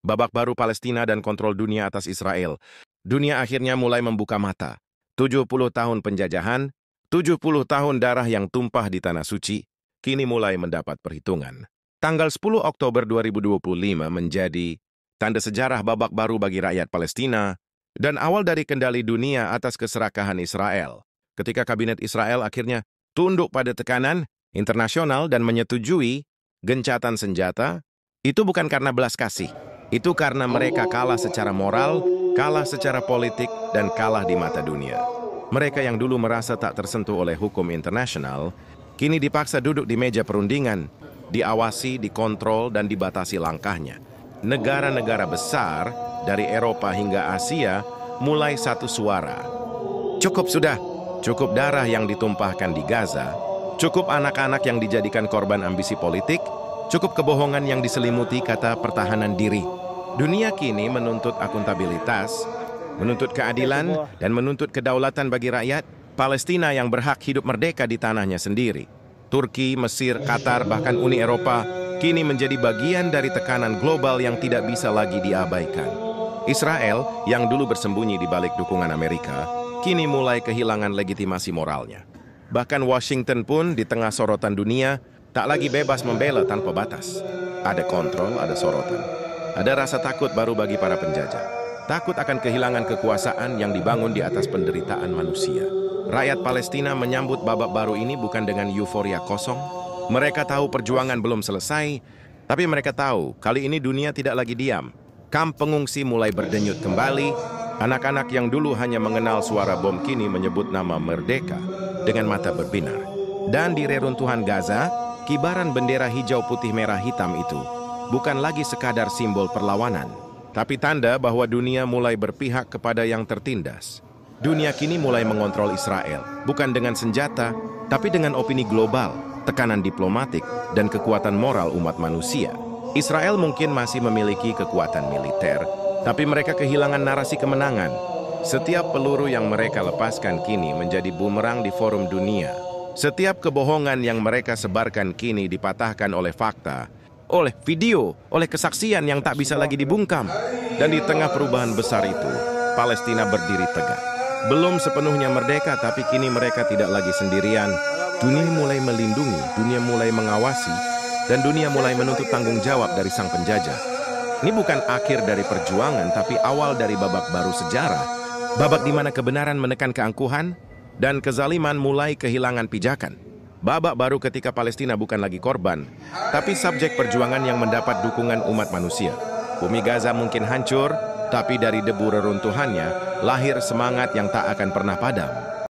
babak baru Palestina dan kontrol dunia atas Israel. Dunia akhirnya mulai membuka mata. 70 tahun penjajahan, 70 tahun darah yang tumpah di Tanah Suci, kini mulai mendapat perhitungan. Tanggal 10 Oktober 2025 menjadi tanda sejarah babak baru bagi rakyat Palestina dan awal dari kendali dunia atas keserakahan Israel. Ketika kabinet Israel akhirnya tunduk pada tekanan internasional dan menyetujui gencatan senjata, itu bukan karena belas kasih. Itu karena mereka kalah secara moral, kalah secara politik, dan kalah di mata dunia. Mereka yang dulu merasa tak tersentuh oleh hukum internasional, kini dipaksa duduk di meja perundingan, diawasi, dikontrol, dan dibatasi langkahnya. Negara-negara besar, dari Eropa hingga Asia, mulai satu suara. Cukup sudah, cukup darah yang ditumpahkan di Gaza, cukup anak-anak yang dijadikan korban ambisi politik, cukup kebohongan yang diselimuti kata pertahanan diri. Dunia kini menuntut akuntabilitas, menuntut keadilan, dan menuntut kedaulatan bagi rakyat Palestina yang berhak hidup merdeka di tanahnya sendiri. Turki, Mesir, Qatar, bahkan Uni Eropa kini menjadi bagian dari tekanan global yang tidak bisa lagi diabaikan. Israel, yang dulu bersembunyi di balik dukungan Amerika, kini mulai kehilangan legitimasi moralnya. Bahkan Washington pun di tengah sorotan dunia tak lagi bebas membela tanpa batas. Ada kontrol, ada sorotan. Ada rasa takut baru bagi para penjajah. Takut akan kehilangan kekuasaan yang dibangun di atas penderitaan manusia. Rakyat Palestina menyambut babak baru ini bukan dengan euforia kosong. Mereka tahu perjuangan belum selesai, tapi mereka tahu kali ini dunia tidak lagi diam. Kamp pengungsi mulai berdenyut kembali. Anak-anak yang dulu hanya mengenal suara bom kini menyebut nama merdeka dengan mata berbinar. Dan di reruntuhan Gaza, kibaran bendera hijau putih merah hitam itu bukan lagi sekadar simbol perlawanan, tapi tanda bahwa dunia mulai berpihak kepada yang tertindas. Dunia kini mulai mengontrol Israel, bukan dengan senjata, tapi dengan opini global, tekanan diplomatik, dan kekuatan moral umat manusia. Israel mungkin masih memiliki kekuatan militer, tapi mereka kehilangan narasi kemenangan. Setiap peluru yang mereka lepaskan kini menjadi bumerang di forum dunia. Setiap kebohongan yang mereka sebarkan kini dipatahkan oleh fakta, oleh video, oleh kesaksian yang tak bisa lagi dibungkam. Dan di tengah perubahan besar itu, Palestina berdiri tegak. Belum sepenuhnya merdeka, tapi kini mereka tidak lagi sendirian. Dunia mulai melindungi, dunia mulai mengawasi, dan dunia mulai menuntut tanggung jawab dari sang penjajah. Ini bukan akhir dari perjuangan, tapi awal dari babak baru sejarah. Babak di mana kebenaran menekan keangkuhan, dan kezaliman mulai kehilangan pijakan. Babak baru ketika Palestina bukan lagi korban, tapi subjek perjuangan yang mendapat dukungan umat manusia. Bumi Gaza mungkin hancur, tapi dari debu reruntuhannya lahir semangat yang tak akan pernah padam.